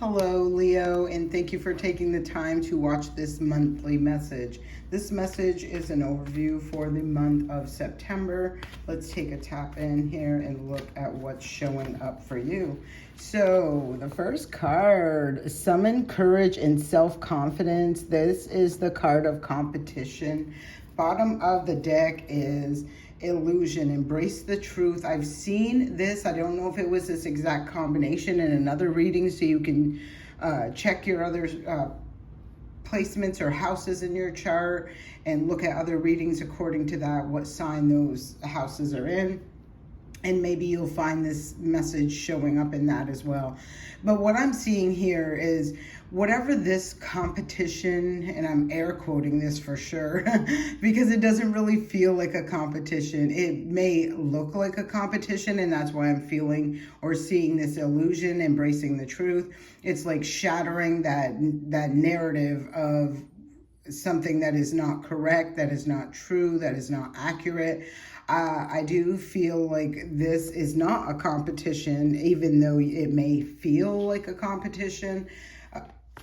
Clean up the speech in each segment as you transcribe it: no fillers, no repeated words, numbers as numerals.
Hello, Leo, and thank you for taking the time to watch this monthly message. This message is an overview for the month of September. Let's take a tap in here and look at what's showing up for you. So, the first card, Summon Courage and Self-Confidence. This is the card of competition. Bottom of the deck is Illusion, Embrace the Truth. I've seen this. I don't know if it was this exact combination in another reading, so you can check your other placements or houses in your chart and look at other readings according to that, what sign those houses are in. And maybe you'll find this message showing up in that as well. But what I'm seeing here is whatever this competition, and I'm air quoting this for sure, because it doesn't really feel like a competition. It may look like a competition, and that's why I'm feeling or seeing this illusion, embracing the truth. It's like shattering that narrative of something that is not correct, that is not true, that is not accurate. I do feel like this is not a competition, even though it may feel like a competition.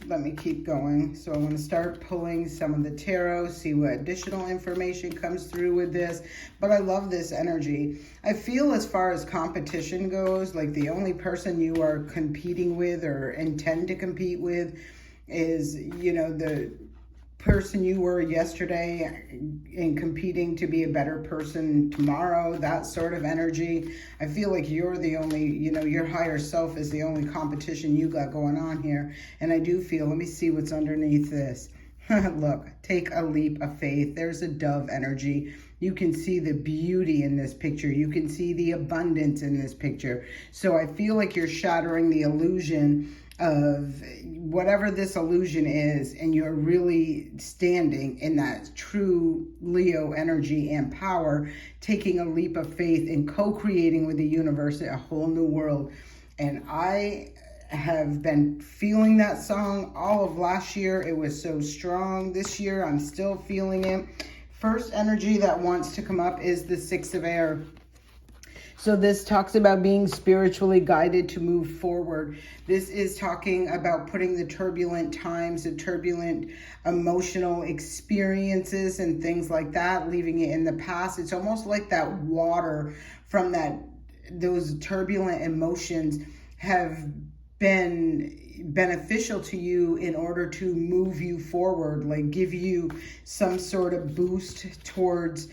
Let me keep going. So I want to start pulling some of the tarot, see what additional information comes through with this. But I love this energy. I feel as far as competition goes, like the only person you are competing with or intend to compete with is, you know, the person you were yesterday and competing to be a better person tomorrow, that sort of energy. I feel like you're the only, your higher self is the only competition you got going on here. And I do feel, let me see what's underneath this. Look, take a leap of faith. There's a dove energy. You can see the beauty in this picture. You can see the abundance in this picture. So I feel like you're shattering the illusion of whatever this illusion is, and you're really standing in that true Leo energy and power, taking a leap of faith and co-creating with the universe a whole new world. And I have been feeling that song all of last year. It was so strong. This year I'm still feeling it. First energy that wants to come up is the Six of Air. So this talks about being spiritually guided to move forward. This is talking about putting the turbulent times, the turbulent emotional experiences and things like that, leaving it in the past. It's almost like that water from those turbulent emotions have been beneficial to you in order to move you forward, like give you some sort of boost towards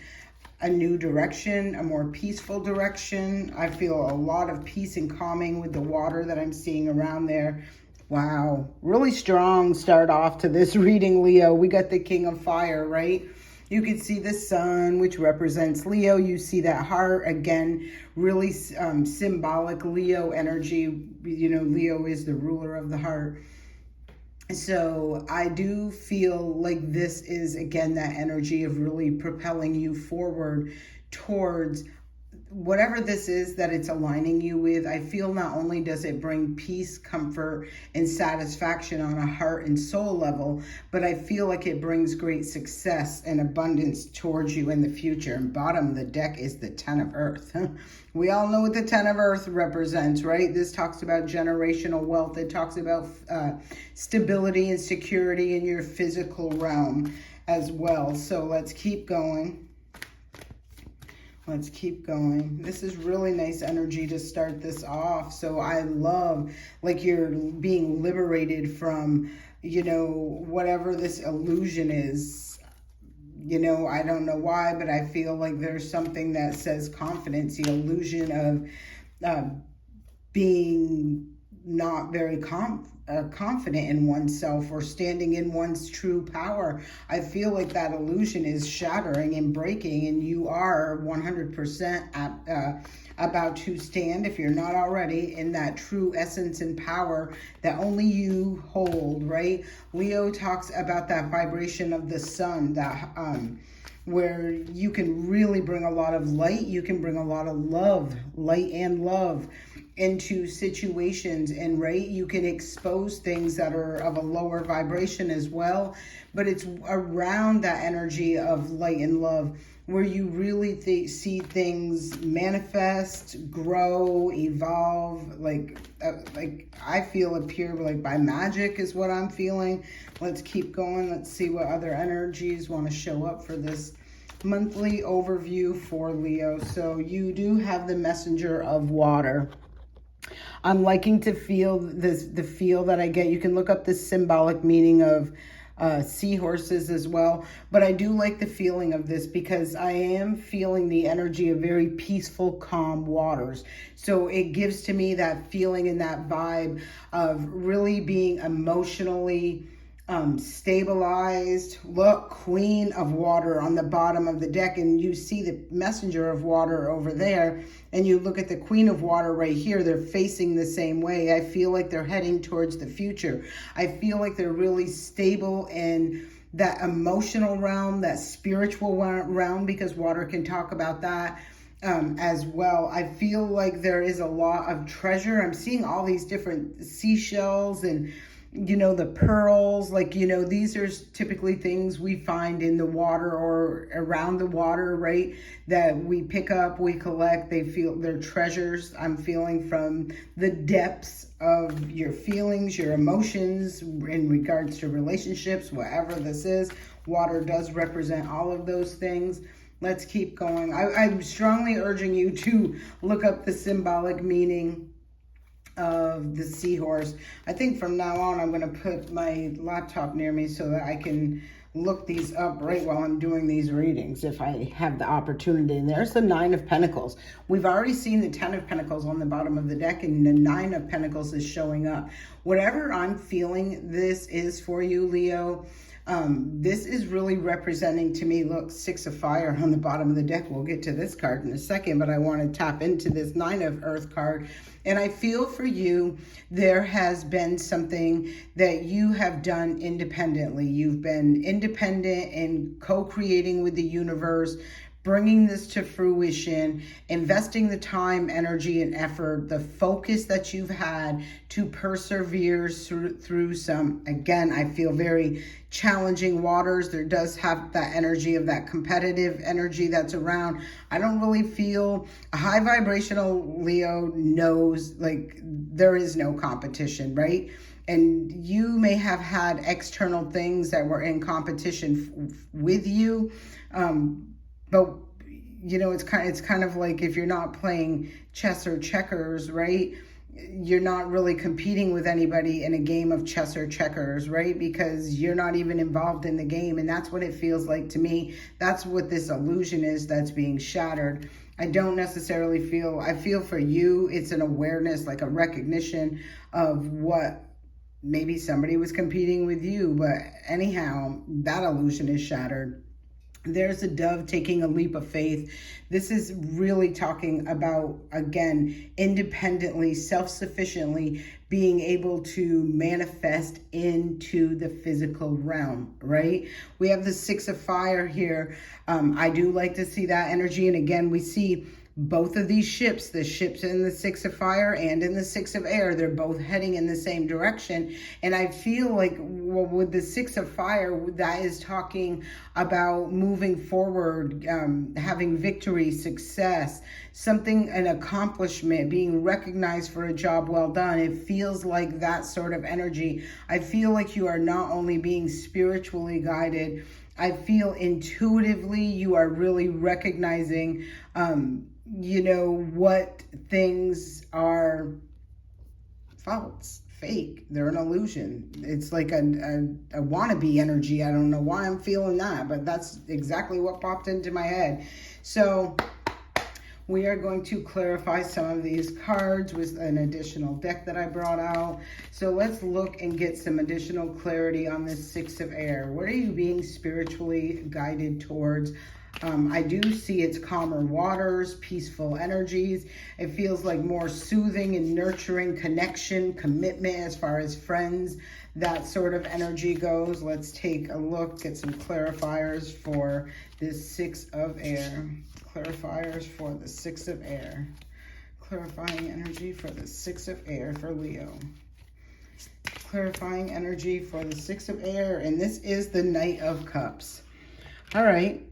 a new direction, a more peaceful direction. I feel a lot of peace and calming with the water that I'm seeing around there. Wow, really strong start off to this reading, Leo. We got the King of Fire, right? You can see the sun, which represents Leo. You see that heart, again, really symbolic Leo energy. Leo is the ruler of the heart. So I do feel like this is, again, that energy of really propelling you forward towards whatever this is that it's aligning you with. I feel not only does it bring peace, comfort, and satisfaction on a heart and soul level, but I feel like it brings great success and abundance towards you in the future. And bottom of the deck is the Ten of Earth. We all know what the Ten of Earth represents, right? This talks about generational wealth. It talks about stability and security in your physical realm as well. So let's keep going. Let's keep going. This is really nice energy to start this off. So I love, like, you're being liberated from, whatever this illusion is. I don't know why, but I feel like there's something that says confidence, the illusion of being not very confident in oneself or standing in one's true power. I feel like that illusion is shattering and breaking, and you are 100% about to stand, if you're not already, in that true essence and power that only you hold, right? Leo talks about that vibration of the sun, that where you can really bring a lot of light, you can bring a lot of love, light and love into situations, and right, you can expose things that are of a lower vibration as well, but it's around that energy of light and love where you really see things manifest, grow, evolve, like I feel appear like by magic is what I'm feeling. Let's keep going. Let's see what other energies want to show up for this monthly overview for Leo. So you do have the messenger of water. I'm liking to feel this, the feel that I get. You can look up the symbolic meaning of seahorses as well, but I do like the feeling of this because I am feeling the energy of very peaceful, calm waters. So it gives to me that feeling and that vibe of really being emotionally stabilized. Look, Queen of Water on the bottom of the deck, and you see the Messenger of Water over there, and you look at the Queen of Water right here. They're facing the same way. I feel like they're heading towards the future. I feel like they're really stable in that emotional realm, that spiritual realm, because water can talk about that as well. I feel like there is a lot of treasure. I'm seeing all these different seashells and the pearls, these are typically things we find in the water or around the water, right? That we pick up, we collect, they're treasures. I'm feeling from the depths of your feelings, your emotions in regards to relationships, whatever this is. Water does represent all of those things. Let's keep going. I'm strongly urging you to look up the symbolic meaning of the seahorse. I think from now on I'm going to put my laptop near me so that I can look these up right while I'm doing these readings if I have the opportunity. And there's the Nine of Pentacles. We've already seen the Ten of Pentacles on the bottom of the deck, and the Nine of Pentacles is showing up. Whatever I'm feeling this is for you, Leo, this is really representing to me, look, Six of Fire on the bottom of the deck. We'll get to this card in a second, but I want to tap into this Nine of Earth card. And I feel for you, there has been something that you have done independently. You've been independent and co-creating with the universe, bringing this to fruition, investing the time, energy, and effort, the focus that you've had to persevere through some, again, I feel very challenging waters. There does have that energy of that competitive energy that's around. I don't really feel a high vibrational Leo knows like there is no competition, right? And you may have had external things that were in competition with you. But it's kind of like if you're not playing chess or checkers, right? You're not really competing with anybody in a game of chess or checkers, right? Because you're not even involved in the game. And that's what it feels like to me. That's what this illusion is that's being shattered. I don't necessarily I feel for you, it's an awareness, like a recognition of what maybe somebody was competing with you. But anyhow, that illusion is shattered. There's a dove taking a leap of faith. This is really talking about, again, independently, self-sufficiently being able to manifest into the physical realm, right? We have the Six of Fire here. I do like to see that energy. And again, we see both of these ships, the ships in the Six of Fire and in the Six of Air, they're both heading in the same direction. And I feel like, well, with the Six of Fire, that is talking about moving forward, having victory, success, something, an accomplishment, being recognized for a job well done. It feels like that sort of energy. I feel like you are not only being spiritually guided, I feel intuitively you are really recognizing what things are false, fake. They're an illusion. It's like a wannabe energy. I don't know why I'm feeling that, but that's exactly what popped into my head. So we are going to clarify some of these cards with an additional deck that I brought out. So let's look and get some additional clarity on this Six of Air. What are you being spiritually guided towards? I do see it's calmer waters, peaceful energies. It feels like more soothing and nurturing connection, commitment as far as friends, that sort of energy goes. Let's take a look, get some clarifiers for this Six of Air. Clarifiers for the Six of Air. Clarifying energy for the Six of Air for Leo. Clarifying energy for the Six of Air, and this is the Knight of Cups. All right,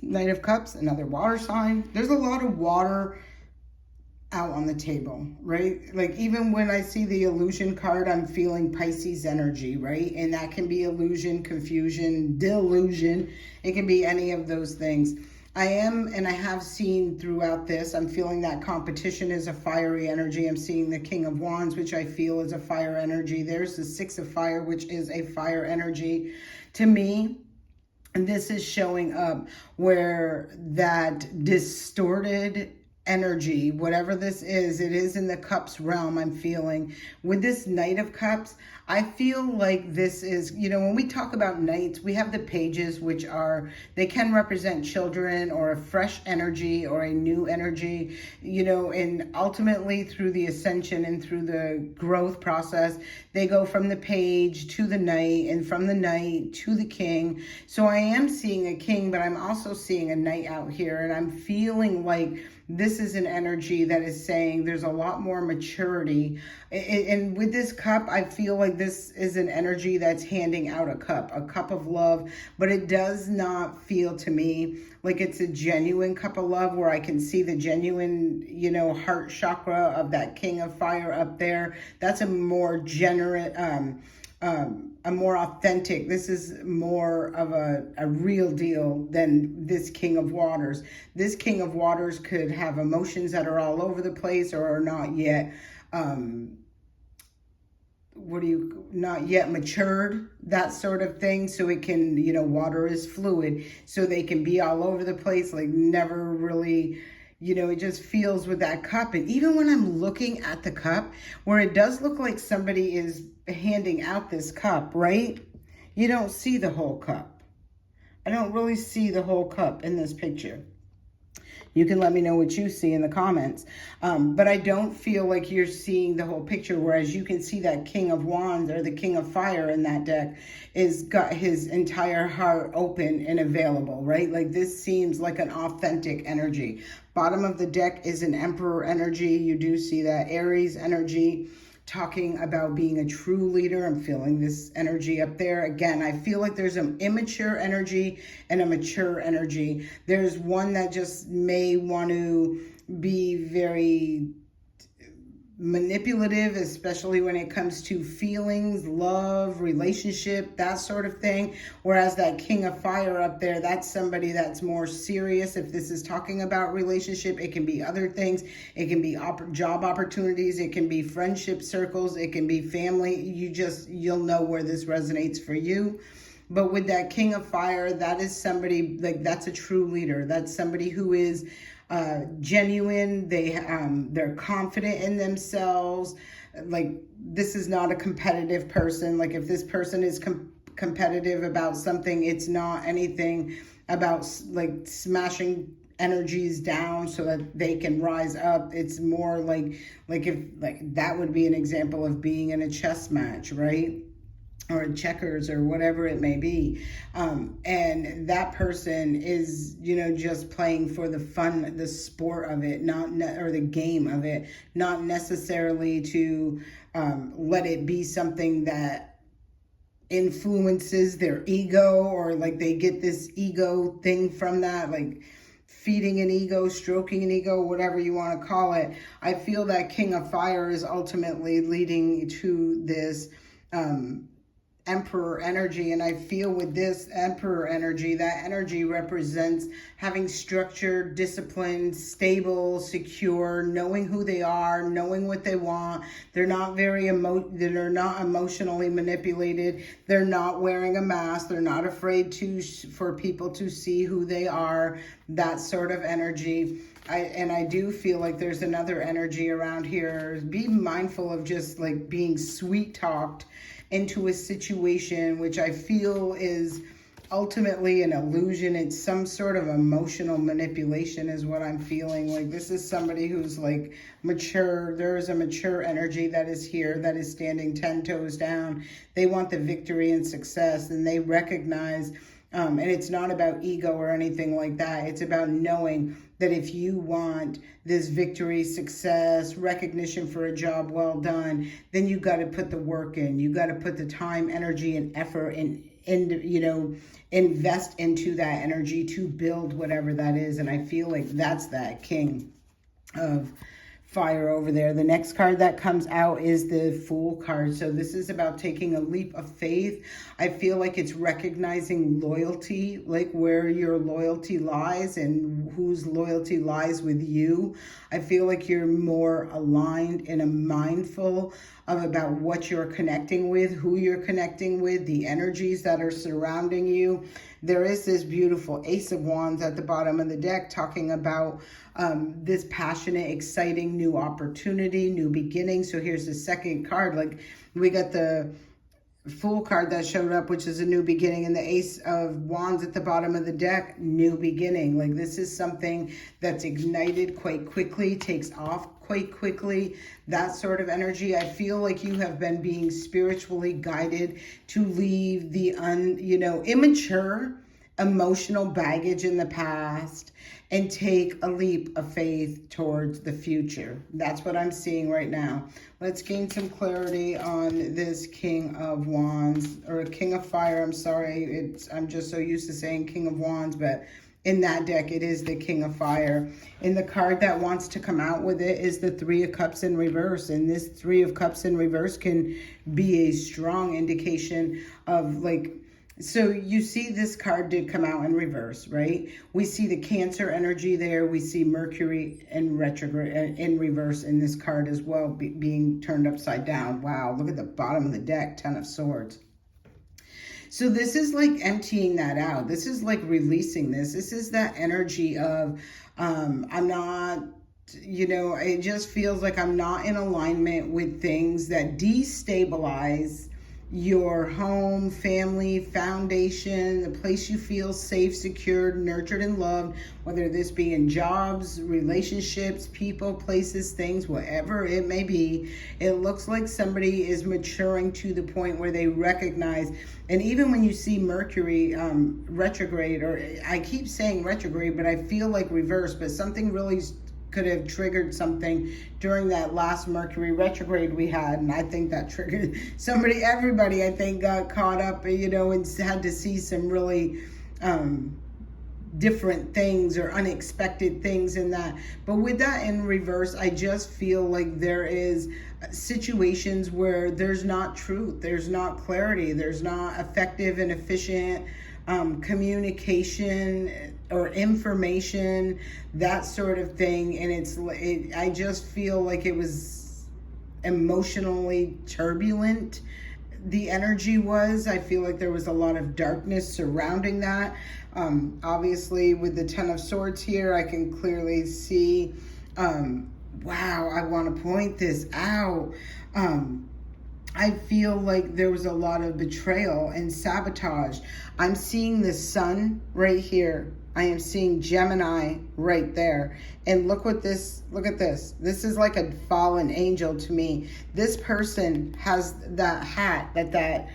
Knight of Cups, another water sign. There's a lot of water out on the table, right? Like even when I see the illusion card, I'm feeling Pisces energy, right? And that can be illusion, confusion, delusion. It can be any of those things. I am, and I have seen throughout this, I'm feeling that competition is a fiery energy. I'm seeing the King of Wands, which I feel is a fire energy. There's the Six of Fire, which is a fire energy. To me, and this is showing up where that distorted energy, whatever this is, it is in the cups realm. I'm feeling with this Knight of Cups, I feel like this is, you know, when we talk about knights, we have the pages, which are, they can represent children or a fresh energy or a new energy, you know, and ultimately through the ascension and through the growth process, they go from the page to the knight and from the knight to the king. So I am seeing a king, but I'm also seeing a knight out here, and I'm feeling like this is an energy that is saying there's a lot more maturity. And with this cup, I feel like this is an energy that's handing out a cup of love, but it does not feel to me like it's a genuine cup of love where I can see the genuine, you know, heart chakra of that King of Fire up there. That's a more generous, a more authentic, this is more of a real deal than this King of Waters. This King of Waters could have emotions that are all over the place or are not yet, not yet matured, that sort of thing. So it can, you know, water is fluid, so they can be all over the place, like never really, you know, it just feels with that cup. And even when I'm looking at the cup, where it does look like somebody is handing out this cup, right? You don't see the whole cup. I don't really see the whole cup in this picture. You can let me know what you see in the comments. But I don't feel like you're seeing the whole picture, whereas you can see that King of Wands or the King of Fire in that deck is got his entire heart open and available, right? Like this seems like an authentic energy. Bottom of the deck is an Emperor energy. You do see that Aries energy, talking about being a true leader. I'm feeling this energy up there. Again, I feel like there's an immature energy and a mature energy. There's one that just may want to be very manipulative, especially when it comes to feelings, love, relationship, that sort of thing. Whereas that King of Fire up there, that's somebody that's more serious. If this is talking about relationship, it can be other things. It can be job opportunities. It can be friendship circles. It can be family. You'll know where this resonates for you. But with that King of Fire, that is somebody, like, that's a true leader. That's somebody who is genuine. They're confident in themselves. Like, this is not a competitive person. Like, if this person is competitive about something, it's not anything about like smashing energies down so that they can rise up. It's more like if that would be an example of being in a chess match, right? Or checkers or whatever it may be. And that person is, you know, just playing for the fun, the sport of it, or the game of it, not necessarily to let it be something that influences their ego, or like they get this ego thing from that, like feeding an ego, stroking an ego, whatever you want to call it. I feel that King of Fire is ultimately leading to this Emperor energy. And I feel with this Emperor energy, that energy represents having structure, discipline, stable, secure, knowing who they are, knowing what they want. They're not they're not emotionally manipulated. They're not wearing a mask. They're not afraid for people to see who they are. That sort of energy. I do feel like there's another energy around here. Be mindful of just like being sweet talked into a situation, which I feel is ultimately an illusion. It's some sort of emotional manipulation is what I'm feeling. Like this is somebody who's like mature. There is a mature energy that is here, that is standing 10 toes down. They want the victory and success, and they recognize And it's not about ego or anything like that. It's about knowing that if you want this victory, success, recognition for a job well done, then you got to put the work in. You got to put the time, energy, and effort in, invest into that energy to build whatever that is. And I feel like that's that King of Fire over there. The next card that comes out is the Fool card. So this is about taking a leap of faith. I feel like it's recognizing loyalty, like where your loyalty lies and whose loyalty lies with you. I feel like you're more aligned and mindful about what you're connecting with, who you're connecting with, the energies that are surrounding you. There is this beautiful Ace of Wands at the bottom of the deck talking about this passionate, exciting new opportunity, new beginning. So here's the second card. Like we got the Fool card that showed up, which is a new beginning, and the Ace of Wands at the bottom of the deck, new beginning. Like this is something that's ignited quite quickly, takes off quite quickly, that sort of energy. I feel like you have been being spiritually guided to leave the immature emotional baggage in the past and take a leap of faith towards the future. That's what I'm seeing right now. Let's gain some clarity on this King of Wands, or King of Fire. I'm sorry, I'm just so used to saying King of Wands, but in that deck, it is the King of Fire. And the card that wants to come out with it is the Three of Cups in reverse. And this Three of Cups in reverse can be a strong indication of so you see this card did come out in reverse, right? We see the Cancer energy there. We see Mercury in retrograde, in reverse in this card as well, being turned upside down. Wow, look at the bottom of the deck, Ten of Swords. So this is like emptying that out. This is like releasing this. This is that energy of, I'm not, it just feels like I'm not in alignment with things that destabilize your home, family, foundation, the place you feel safe, secured, nurtured, and loved, whether this be in jobs, relationships, people, places, things, whatever it may be. It looks like somebody is maturing to the point where they recognize, and even when you see Mercury retrograde, or I keep saying retrograde, but I feel like reverse, but something really could have triggered something during that last Mercury retrograde we had, and I think that triggered everybody I think got caught up, and had to see some really different things or unexpected things in that. But with that in reverse, I just feel like there is situations where there's not truth, there's not clarity, there's not effective and efficient communication or information, that sort of thing. And I just feel like it was emotionally turbulent. The energy was, I feel like there was a lot of darkness surrounding that. Obviously with the Ten of Swords here, I can clearly see, wow, I want to point this out. I feel like there was a lot of betrayal and sabotage. I'm seeing the Sun right here. I am seeing Gemini right there. And look at this. This is like a fallen angel to me. This person has that hat that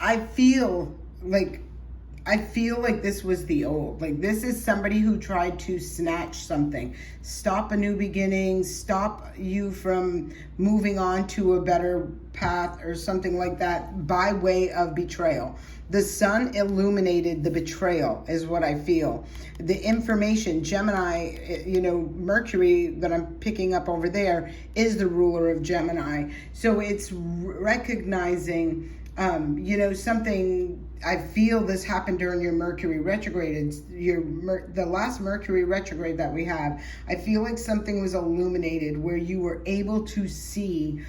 I feel like this was the old. Like this is somebody who tried to snatch something, stop a new beginning, stop you from moving on to a better path or something like that by way of betrayal. The Sun illuminated the betrayal is what I feel. The information, Gemini, Mercury that I'm picking up over there is the ruler of Gemini. So it's recognizing something. I feel this happened during your Mercury retrograde. It's the last Mercury retrograde that we have. I feel like something was illuminated where you were able to see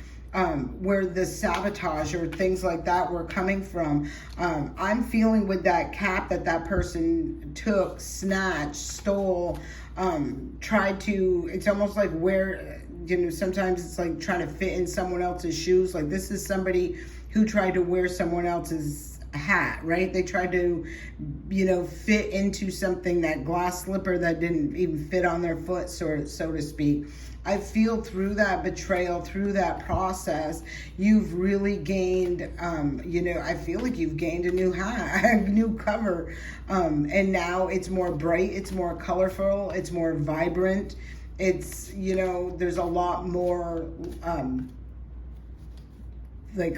where the sabotage or things like that were coming from. I'm feeling with that cap that person took, snatched, stole, tried to, it's almost like where, sometimes it's like trying to fit in someone else's shoes. Like this is somebody who tried to wear someone else's hat, right? They tried to, fit into something, that glass slipper that didn't even fit on their foot, so to speak. I feel through that betrayal, through that process, you've really gained, I feel like you've gained a new hat, a new cover. And now it's more bright, it's more colorful, it's more vibrant. It's, there's a lot more,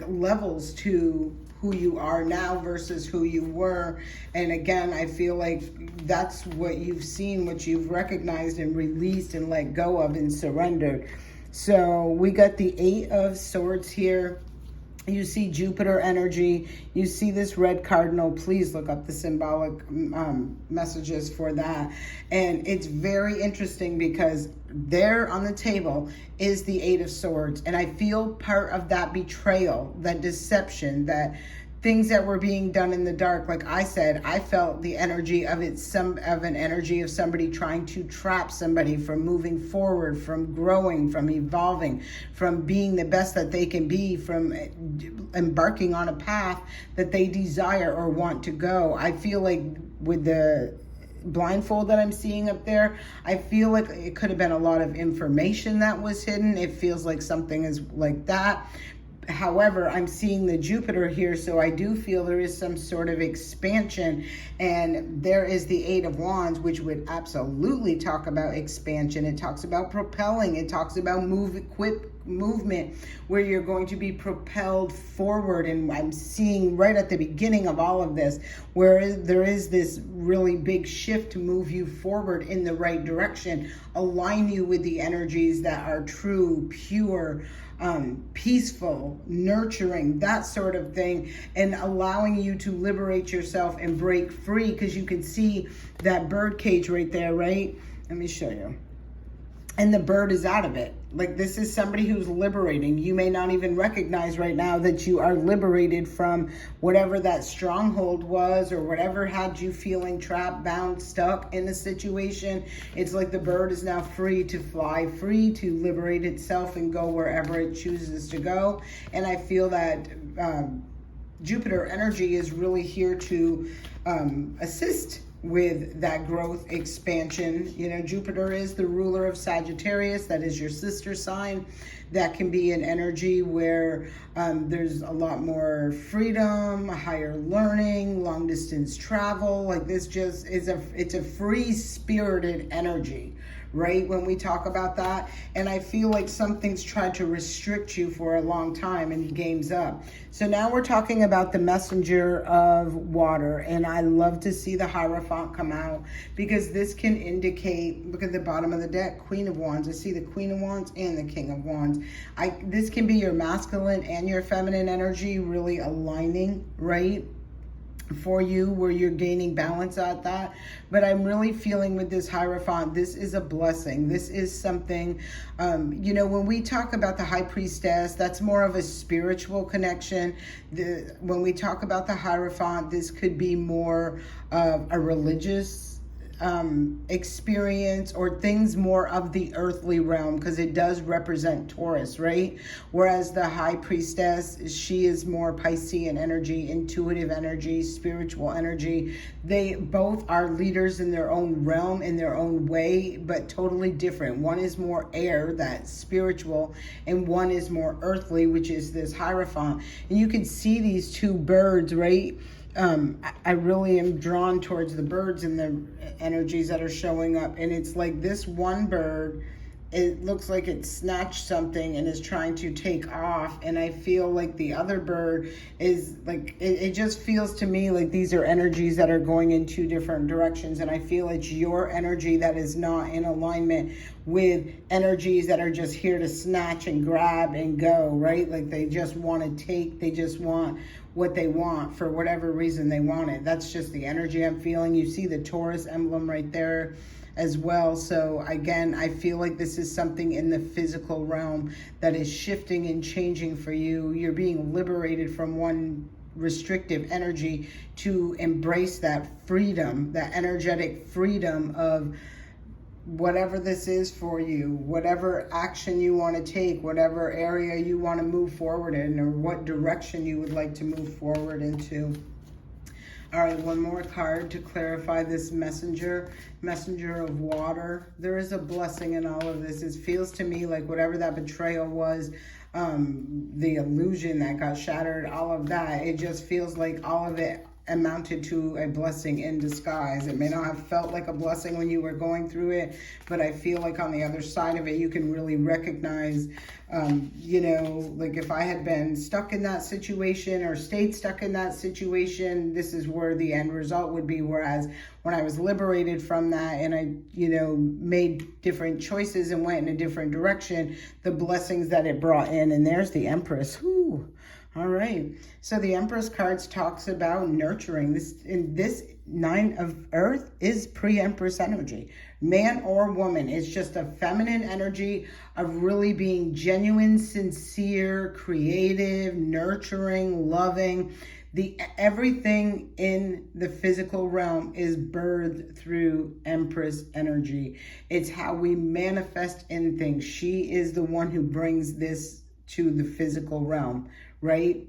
levels to who you are now versus who you were. And again, I feel like that's what you've seen, what you've recognized and released and let go of and surrendered. So we got the 8 of Swords here. You see Jupiter energy. You see this red cardinal. Please look up the symbolic messages for that. And it's very interesting because there on the table is the 8 of Swords. And I feel part of that betrayal, that deception, that things that were being done in the dark. Like I said, I felt the energy of an energy of somebody trying to trap somebody from moving forward, from growing, from evolving, from being the best that they can be, from embarking on a path that they desire or want to go. I feel like with the blindfold that I'm seeing up there, I feel like it could have been a lot of information that was hidden. It feels like something is like that. However, I'm seeing the Jupiter here, so I do feel there is some sort of expansion, and there is the 8 of Wands, which would absolutely talk about expansion. It talks about propelling. It talks about movement, where you're going to be propelled forward. And I'm seeing right at the beginning of all of this, where there is this really big shift to move you forward in the right direction, align you with the energies that are true, pure, peaceful, nurturing, that sort of thing, and allowing you to liberate yourself and break free, because you can see that bird cage right there, right? Let me show you. And the bird is out of it. Like, this is somebody who's liberating. You may not even recognize right now that you are liberated from whatever that stronghold was, or whatever had you feeling trapped, bound, stuck in a situation. It's like the bird is now free to fly, free to liberate itself and go wherever it chooses to go. And I feel that Jupiter energy is really here to assist with that growth, expansion. Jupiter is the ruler of Sagittarius. That is your sister sign. That can be an energy where there's a lot more freedom, higher learning, long distance travel. Like, this just is it's a free spirited energy, right? When we talk about that. And I feel like something's tried to restrict you for a long time, and game's up. So now we're talking about the messenger of water. And I love to see the Hierophant come out, because this can indicate, look at the bottom of the deck, Queen of Wands. I see the Queen of Wands and the King of Wands. This can be your masculine and your feminine energy really aligning, right, for you, where you're gaining balance at that. But I'm really feeling with this Hierophant, this is a blessing. This is something, when we talk about the High Priestess, that's more of a spiritual connection. When we talk about the Hierophant, this could be more of a religious experience, or things more of the earthly realm, because it does represent Taurus, right? Whereas the High Priestess, she is more Piscean energy, intuitive energy, spiritual energy. They both are leaders in their own realm, in their own way, but totally different. One is more air, that's spiritual, and one is more earthly, which is this Hierophant. And you can see these two birds, right? I really am drawn towards the birds and the energies that are showing up. And it's like this one bird, it looks like it snatched something and is trying to take off. And I feel like the other bird is like, it just feels to me like these are energies that are going in two different directions. And I feel it's your energy that is not in alignment with energies that are just here to snatch and grab and go, right? Like, they just want to take, they just want what they want for whatever reason they want it. That's just the energy I'm feeling. You see the Taurus emblem right there as well. So again, I feel like this is something in the physical realm that is shifting and changing for you. You're being liberated from one restrictive energy to embrace that freedom, that energetic freedom of whatever this is for you, whatever action you want to take, whatever area you want to move forward in, or what direction you would like to move forward into. All right, one more card to clarify this messenger of water. There is a blessing in all of this. It feels to me like whatever that betrayal was, the illusion that got shattered, all of that, it just feels like all of it amounted to a blessing in disguise. It may not have felt like a blessing when you were going through it, but I feel like on the other side of it, you can really recognize, like if I had been stuck in that situation or stayed stuck in that situation, this is where the end result would be. Whereas when I was liberated from that and I, made different choices and went in a different direction, the blessings that it brought in, and there's the Empress. Whew. All right. So the Empress cards talks about nurturing. This Nine of Earth is pre-Empress energy. Man or woman. It's just a feminine energy of really being genuine, sincere, creative, nurturing, loving. Everything in the physical realm is birthed through Empress energy. It's how we manifest in things. She is the one who brings this to the physical realm, right?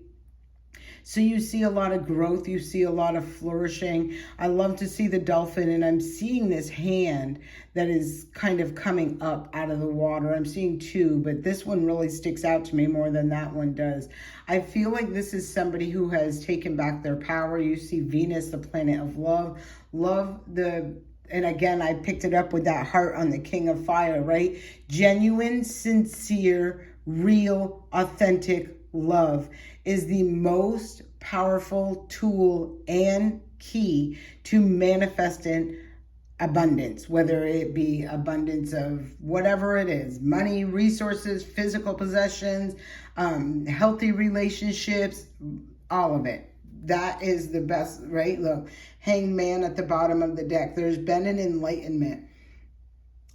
So you see a lot of growth, you see a lot of flourishing. I love to see the dolphin, and I'm seeing this hand that is kind of coming up out of the water. I'm seeing two, but this one really sticks out to me more than that one does. I feel like this is somebody who has taken back their power. You see Venus, the planet of love. And again, I picked it up with that heart on the King of Fire, right? Genuine, sincere, real, authentic love is the most powerful tool and key to manifesting abundance, whether it be abundance of whatever it is, money, resources, physical possessions, healthy relationships, all of it. That is the best, right? Look, Hanged Man at the bottom of the deck. There's been an enlightenment.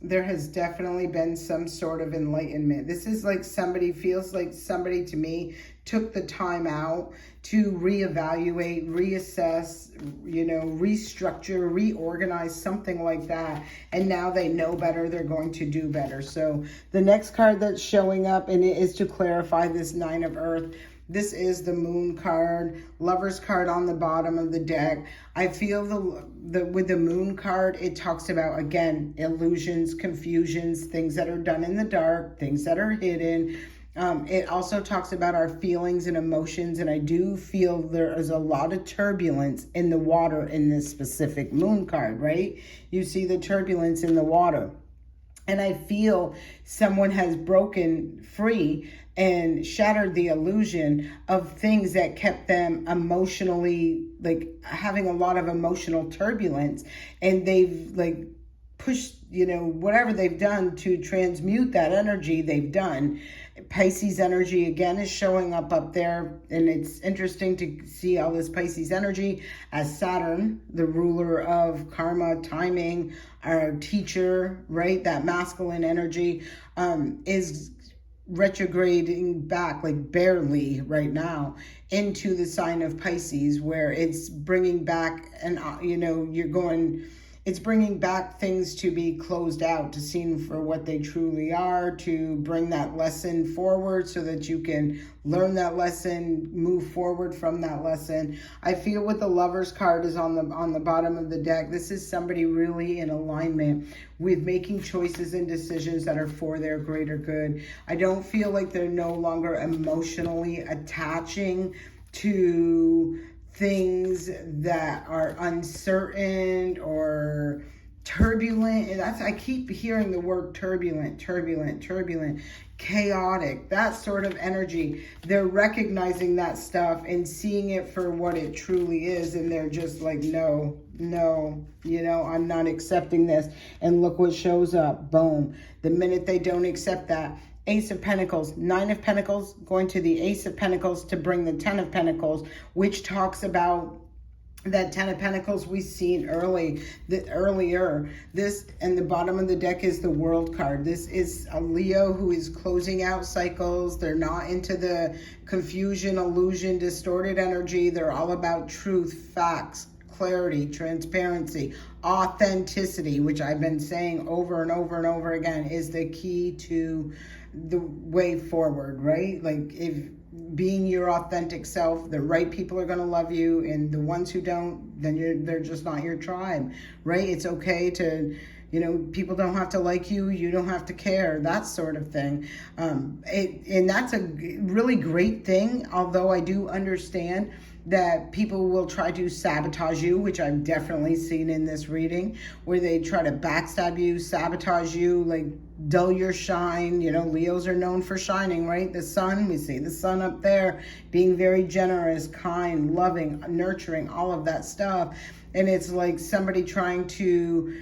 There has definitely been some sort of enlightenment. This is like feels like somebody to me took the time out to reevaluate, reassess, restructure, reorganize, something like that. And now they know better. They're going to do better. So the next card that's showing up, and it is to clarify this Nine of Earth. This is the Moon card, Lover's card on the bottom of the deck. I feel with the Moon card, it talks about, again, illusions, confusions, things that are done in the dark, things that are hidden. It also talks about our feelings and emotions, and I do feel there is a lot of turbulence in the water in this specific Moon card, right? You see the turbulence in the water. And I feel someone has broken free and shattered the illusion of things that kept them emotionally, like having a lot of emotional turbulence. And they've like pushed, whatever they've done to transmute that energy, they've done. Pisces energy again is showing up there, and it's interesting to see all this Pisces energy as Saturn, the ruler of karma, timing, our teacher, right? That masculine energy is retrograding back, like barely right now, into the sign of Pisces, where it's bringing back, and it's bringing back things to be closed out, to seen for what they truly are, to bring that lesson forward so that you can learn that lesson, move forward from that lesson. I feel with the Lover's card is on the bottom of the deck. This is somebody really in alignment with making choices and decisions that are for their greater good. I don't feel like they're no longer emotionally attaching to things that are uncertain or turbulent. And I keep hearing the word turbulent, chaotic, that sort of energy. They're recognizing that stuff and seeing it for what it truly is. And they're just like, no, I'm not accepting this. And look what shows up. Boom. The minute they don't accept that, Ace of Pentacles, Nine of Pentacles, going to the Ace of Pentacles to bring the Ten of Pentacles, which talks about that Ten of Pentacles we've seen earlier. This, and the bottom of the deck is the World card. This is a Leo who is closing out cycles. They're not into the confusion, illusion, distorted energy. They're all about truth, facts, clarity, transparency, authenticity, which I've been saying over and over and over again is the key to the way forward, right? Like if being your authentic self. The right people are going to love you, and the ones who don't, then they're just not your tribe, right? It's okay to, people don't have to like you. You don't have to care, that sort of thing. And that's a really great thing, although I do understand that people will try to sabotage you, which I've definitely seen in this reading, where they try to backstab you, sabotage you, like dull your shine. Leos are known for shining, right? The sun, we see the sun up there, being very generous, kind, loving, nurturing, all of that stuff. And it's like somebody trying to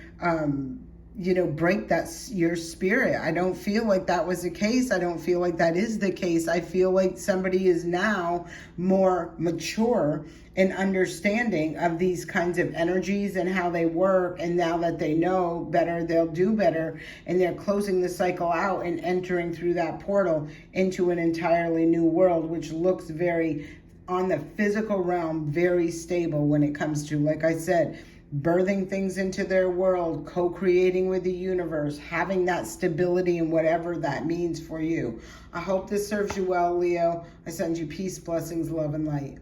break your spirit. I don't feel like that was the case. I don't feel like that is the case. I feel like somebody is now more mature and understanding of these kinds of energies and how they work. And now that they know better, they'll do better. And they're closing the cycle out and entering through that portal into an entirely new world, which looks very, on the physical realm, very stable when it comes to, like I said, birthing things into their world, co-creating with the universe, having that stability and whatever that means for you. I hope this serves you well, Leo. I send you peace, blessings, love, and light.